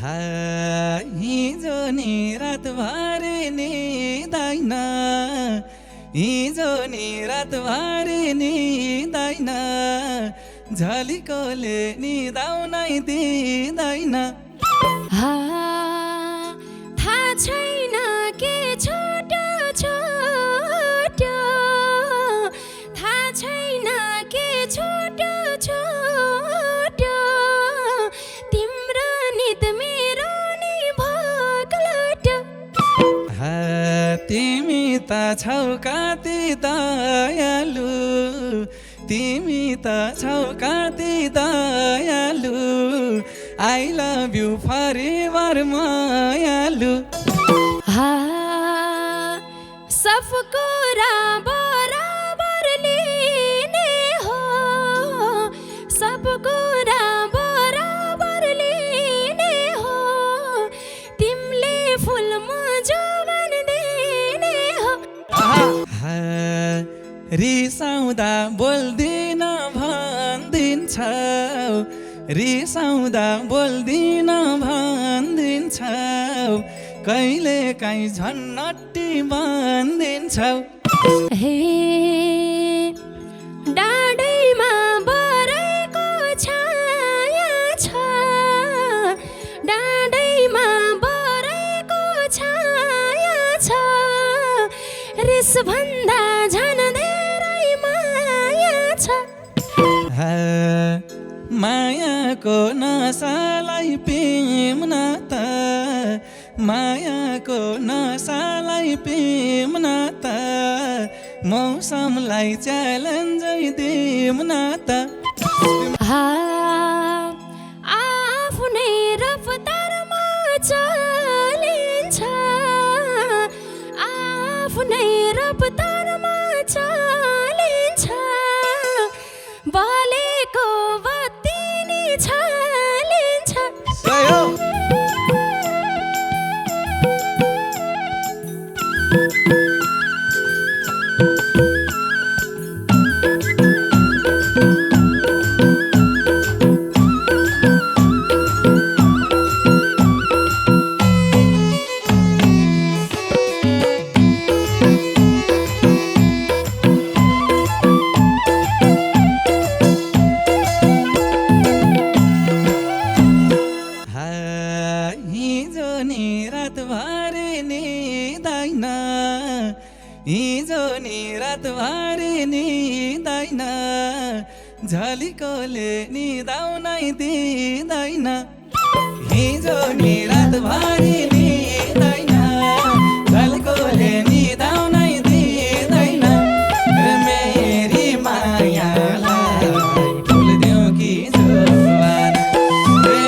हिजो नि रातभरि निदैन, हिजो नि रातभरि निदैन, झलिकोले निदाउनै दिँदैन। थाहा छैन के छोटो छोटो, थाहा छैन के छोटो छोटो, तिम्रो नित मेरो नि भोकलोटो। तिमी त छौ कति दयालु, तिमी त छौ कति दयालु, आई लभ यु फरेभर मायालु। सबको बराबर लिने हो, सबको बराबर लिने हो, तिमीले फुल म जोवन दिने हो। रिसाउँदा बोल्दिन भनिदिन्छौ, रिसाउँदा बोल्दिन भनिदिन्छौ, कहिले काहीँ झन्नट्टी भनिदिन्छौ। हे डाँडैमा बराइको छाया छ, डाँडैमा बराइको छाया छ, रिसभन्दा झन् धेरै माया छ। मायाको नसालाई पिउन त, मायाको नसालाई पिउन त, मौसमलाई च्यालेन्जै दिउन त। आफ्नै रफ्तारमा चलिन्छ, आफ्नै रफ्तारमा चलिन्छ, बलेको बत्ती नि छलिन्छ। हिजो नि रातभरि निदैन, हिजो नि रातभरि निदैन, झलिकोले निदाउनै दिँदैन। हिजो नि रातभरि निदैन, झलिकोले निदाउनै दिँदैन। मेरी मायालाई भुलिदेऊ कि जोवान,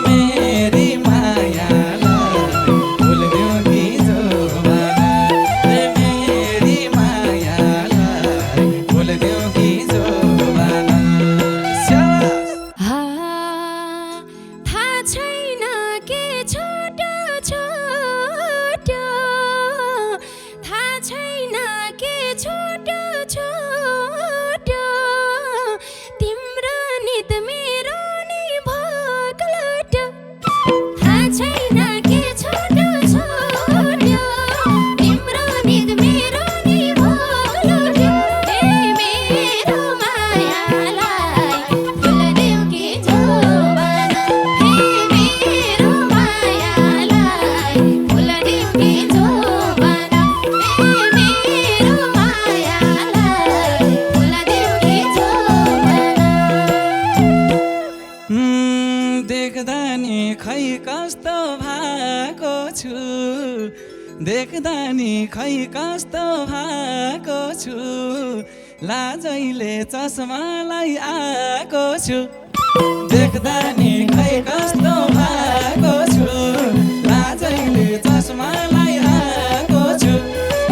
मेरी मायालाई भुलिदेऊ कि जोवान, मेरी मायालाई भुलिदेऊ कि जोवान। थाहा छैन के छोटो छोटो, थाहा छैन के छोटो छोटो, तिम्रो नित मेरो नि भोकलोटो। थाहा छैन के छोटो छोटो, तिम्रो नित मेरो नि भोकलोटो। हे मेरो मायालाई भुलिदेऊ कि जोवान, हे मेरो मायालाई भुलिदेऊ कि जोवान, हे मेरो मायालाई भुलिदेऊ कि जोवान। देख्दा नि खै कस्तो भएको छु, देख्दा नि खै कस्तो भएको छु, लाजैले चस्मालाई आएको छु। देख्दा नि खै कस्तो भएको छु, लाजैले चस्मालाई आएको छु।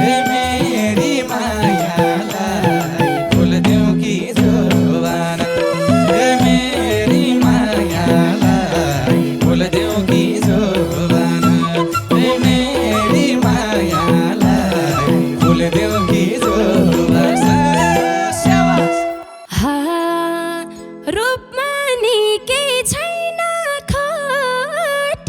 हे मेरी मायालाई भुलिदेऊ कि जोवान, हे मेरी मायालाई भुलिदेऊ कि जोवान, हे मेरी मायालाई भुलिदेऊ कि जोवान। रूपमा नि केही छैन खोट,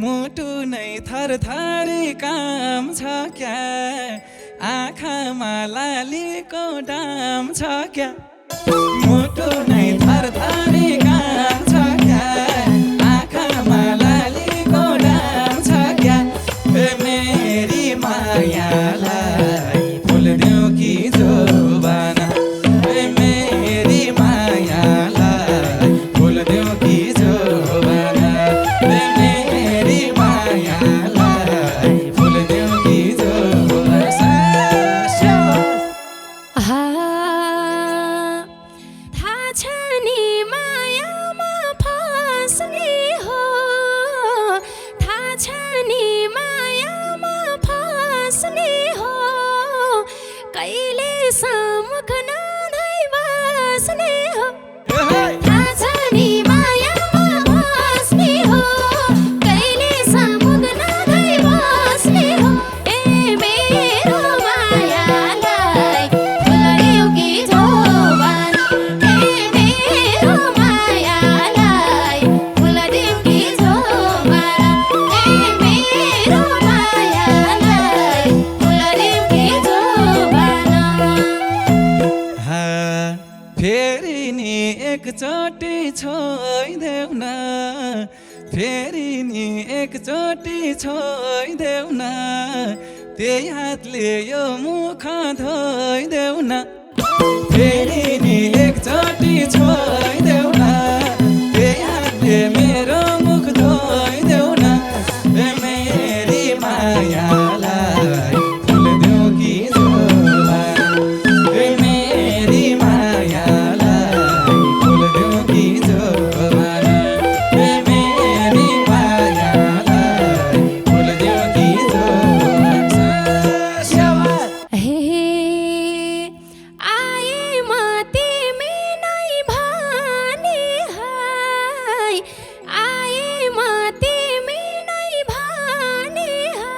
मुटु नै थरथरी काम छ क्या आँखामा लालीको डाम छ क्या मुटु नै थरथरी काम छ क्या आँखामा लालीको डाम छ क्या मेरी मायालाई फुल देऊ कि जोबाना मेरी मायालाई फुल देऊ कि जोबाना मेरी मायालाई फुल देऊ कि जोबाना थाहा छ नि मायामा फस्ने हो थाहा छ नि मायामा फस्ने हो कहिले सम्मुख नधै बस्ने हो थाहा छ नि मायामा फस्ने हो कहिले सम्मुख नधै बस्ने हो ए मेरो मायालाई फुल देऊ कि जोबाना ए मेरो मायालाई फुल देऊ कि जोबाना ए मेरो मायालाई फुल देऊ कि जोबाना फेरि नि एकचोटि छोइदेऊ न फेरि नि एकचोटि छोइदेऊ न त्यही हातले यो मुख धोइदेऊ न फेरि नि एकचोटि छोइदेऊ न त्यही हातले मेरो मुख धोइदेऊ न मेरी मायालाई फुल देऊ कि जोबाना मेरी मायालाई फुल देऊ कि जोबाना मेरी मायालाई फुल देऊ कि जोबाना हे आए म तिमी नै भने है आए म तिमी नै भने है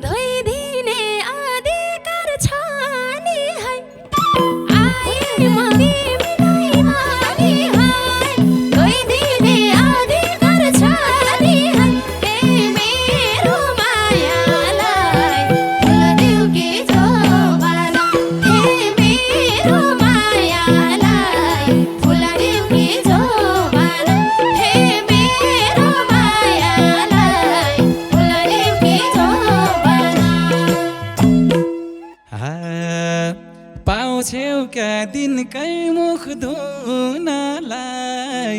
धोइदिने अधिकार छ नि है आए म तिमी नै भने है धोइदिने अधिकार छ नि है ए मेरो मायालाई फुल देऊ कि जोबाना ए मेरो मायालाई फुल देऊ कि जोबाना हे मेरो मायालाई फुल देऊ कि जोबाना पाउँछौ क्या दिनकै मुख धुनलाई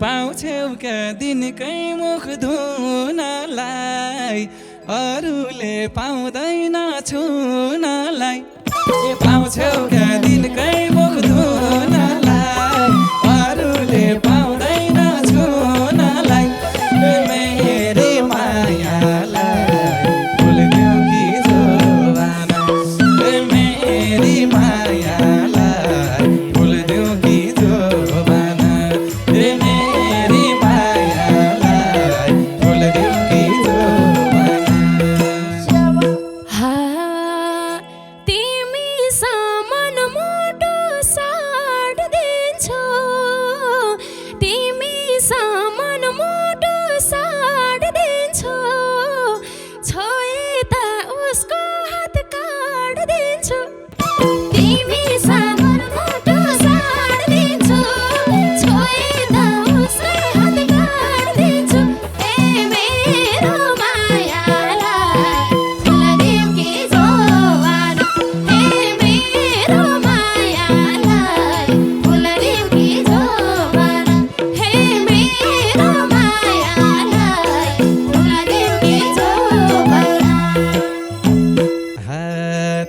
पाउँछौ क्या दिनकै मुख धुनलाई अरूले पाउँदैन छुनलाई पाउँछौ क्या दिनकै मुख धुनलाई अरूले पाउँदैन छुनलाई मेरी मायालाई फुल देऊ कि जोबाना मेरी मायालाई फुल देऊ कि जोबाना मेरी मायालाई फुल देऊ कि जोबाना तिमी सामन मुटु साड्दिन्छौ तिमी सामन मुटु साड्दिन्छौ छोए त उसको हात काट्दिन्छौ तिमी सामन मुटु साड्दिन्छौ छोए त उसको हात काट्दिन्छौ ए मेरो मायालाई फुल देऊ कि जोबाना ए मेरो मायालाई फुल देऊ कि जोबाना हे मेरो मायालाई फुल देऊ कि जोबाना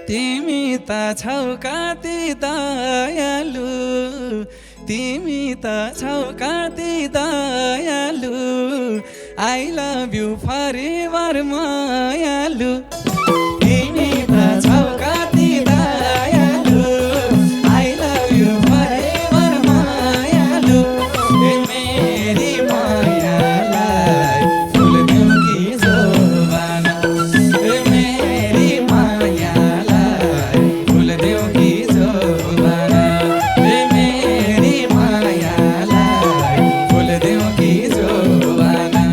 तिमी त छौ कति दयालु तिमी त छौ कति दयालु आई लभ यु फरेभर मायालु तिमी त छौ कति दयालु आई लभ यु फरेभर मायालु मेरी मायालाई फुल देऊ कि जोबाना मेरी मायालाई फुल देऊ कि जोबाना मेरी मायालाई फुल देऊ कि जोबाना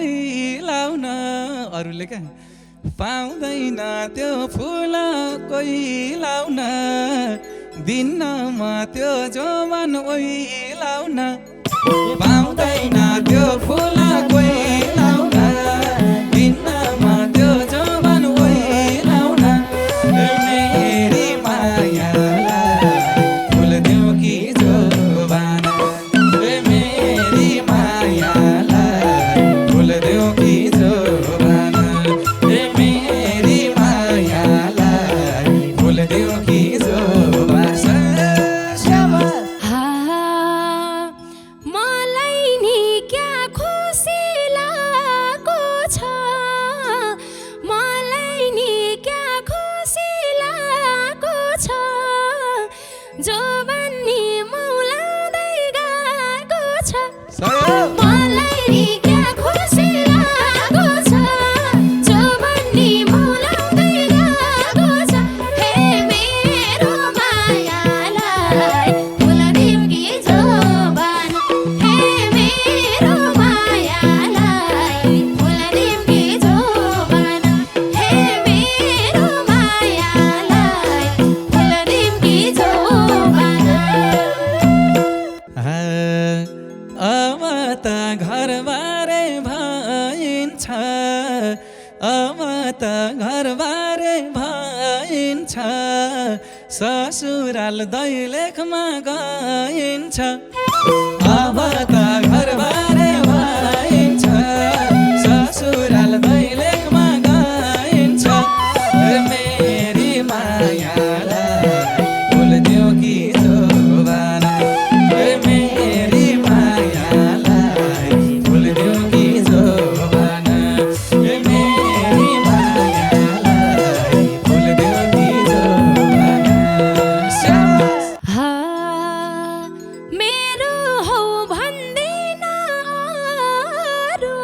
कोही लाउन अरूले क्या पाउँदैन त्यो फुल कोही लाउन दिनमा त्यो जोवन ओइ लाउन पाउँदैन त्यो फुल कोही लाउन दिनमा त्यो जोवन ओइ लाउन मेरी मायालाई फुल देऊ कि जोवन मेरी मायालाई फुल देऊ कि जोवन मेरी मायालाई फुल देऊ कि मलाई नि क्या खुसी लागेको छ मलाई नि क्या खुसी लागेको छ जोवन नि मौलाउँदै गएको छ मलाई नि क्या खुसी लागेको छ जोवन नि मौलाउँदै गएको छ हे मेरो मायालाई फुल देऊ कि जोवन हे मेरो मायालाई फुल देऊ कि जोवन हे मेरो मायालाई फुल देऊ कि जोवन अब त घरबारे भइन्छ अब त घरबारे भइन्छ ससुराल दैलेखमा गइन्छ अब त घरबारे भइन्छ ससुराल दैलेखमा गइन्छ मेरी मायालाई फुल देऊ कि जोवन मेरी मायालाई फुल देऊ कि जोवन मेरी मायालाई फुल देऊ कि जोवन मेरो हौ भन्दिन अरू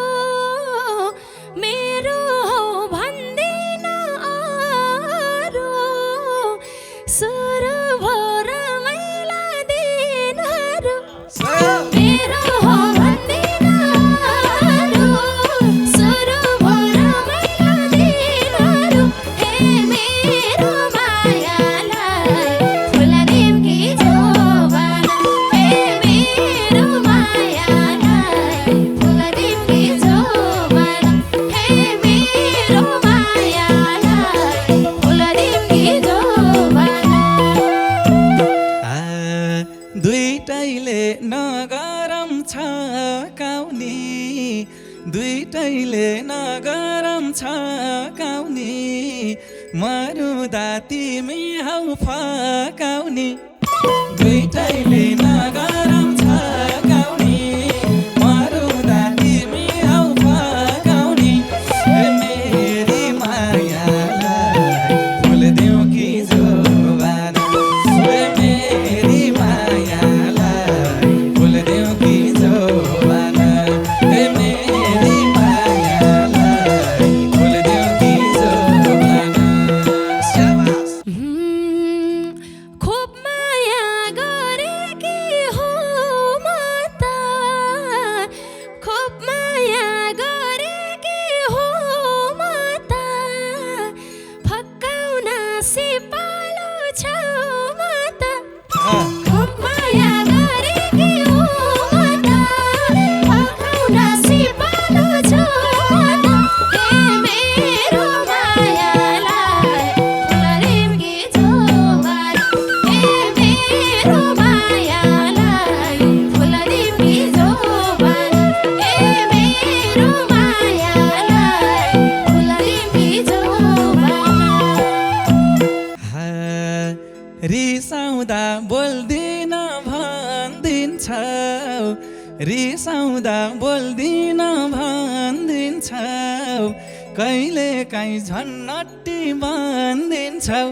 मेरो हौ भन्दिन अरू सुरु भोर मैला दिनहरू मेरो हौ भन्दिन अरू सुरु भोर मैला दिनहरू हे मेरो मायालाई फुल देऊ कि जोवन हे मेरो मायालाई फुल देऊ कि जोवन हे मेरो मायालाई फुल देऊ कि जोवन दुईटैले नगरम छ काउनी दुईटैले नगरम छ काउनी मरुदा तिमी हौ फकाउनी दुईटैले नगरम छ काउनी मरुदा तिमी हौ फकाउनी मेरी मायालाई फुल देऊ कि जोवन मेरी मायालाई फुल देऊ कि जोवन मेरी मायालाई फुल देऊ कि जोवन खूब माया गरेकी हो म त खूब माया गरेकी हो म त फकाउन सिपालु छेउमा त खूब माया गरेकी हो म त फकाउन सिपालु छेउमा त हे मेरो मायालाई फुल देऊ कि जोवन हे मेरो मायालाई फुल देऊ कि जोवन हे मेरो मायालाई फुल देऊ कि जोवन रिसाउँदा बोल्दिन भनिदिन्छौ रिसाउँदा बोल्दिन भनिदिन्छौ कहिले काहीँ झन्नट्टी भनिदिन्छौ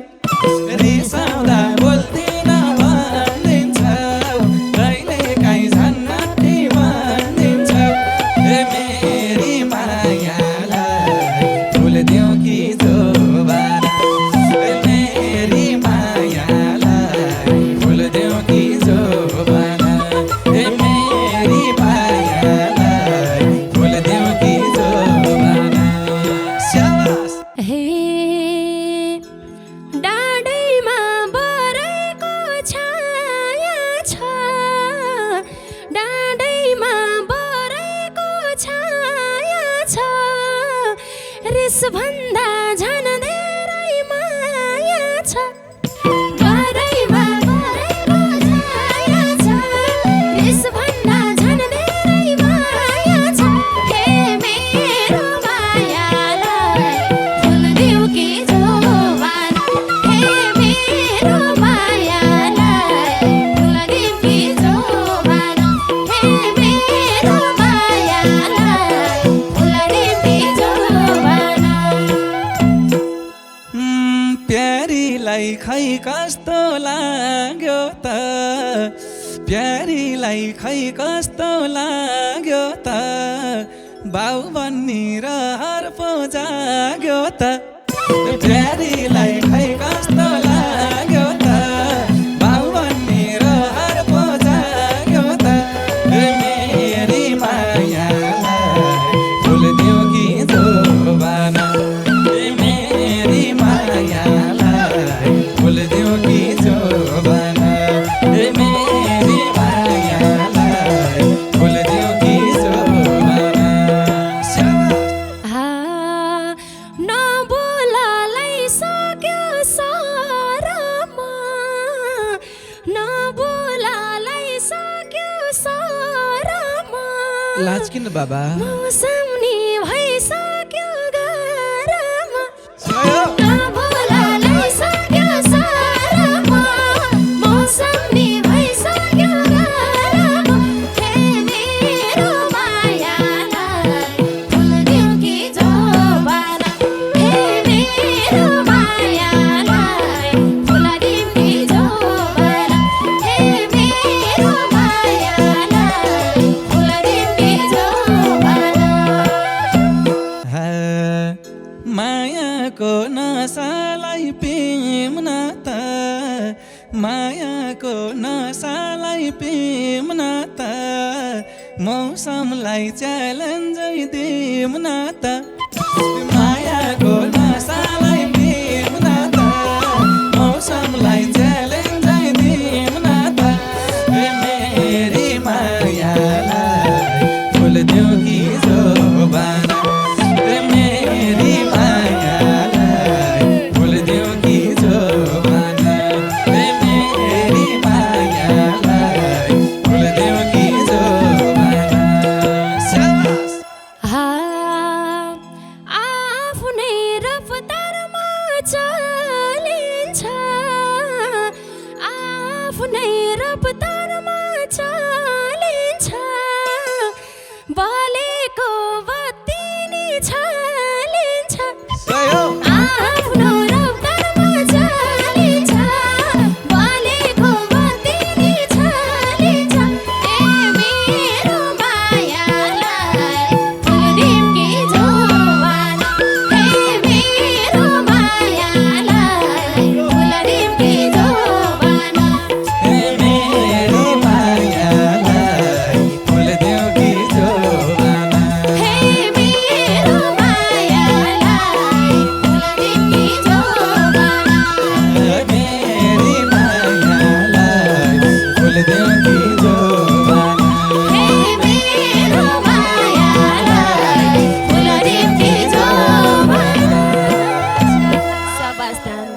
रिसाउँदा बोल्दिन भनिदिन्छौ कहिले काहीँ झन्नट्टी भनिदिन्छौ मेरी मायालाई फुल देऊ कि जोवन मेरी मायालाई फुल देऊ कि जोवन मेरी मायालाई फुल देऊ कि जोवन प्यारीलाई खै कस्तो लाग्यो त बाउ बन्नी रहर पो जाग्यो त प्यारीलाई खै कस्तो लाग्यो त बाउ बन्नी रहर पो जाग्यो त मेरी मायालाई फुल दियो कि जोबाना मेरी मायालाई फुल दियो कि जोबाना मेरी मायालाई फुल दियो कि जोबाना नबोलालाई सक्यो सारामा नबोलालाई सक्यो सारामा लाज किन बाबा मौसम नि भइसक्यो गरमा नबोलालाई सक्यो सारामा मौसम नि भइसक्यो गरमा हे मेरो मायालाई फुल दियो कि जोबाना हे मेरो मायालाई फुल दियो कि जोबाना हे मेरो मायालाई फुल दियो कि जोबाना मायाको नसालाई पिउन त मायाको नसालाई पिउन त मौसमलाई च्यालेन्ज दिउन त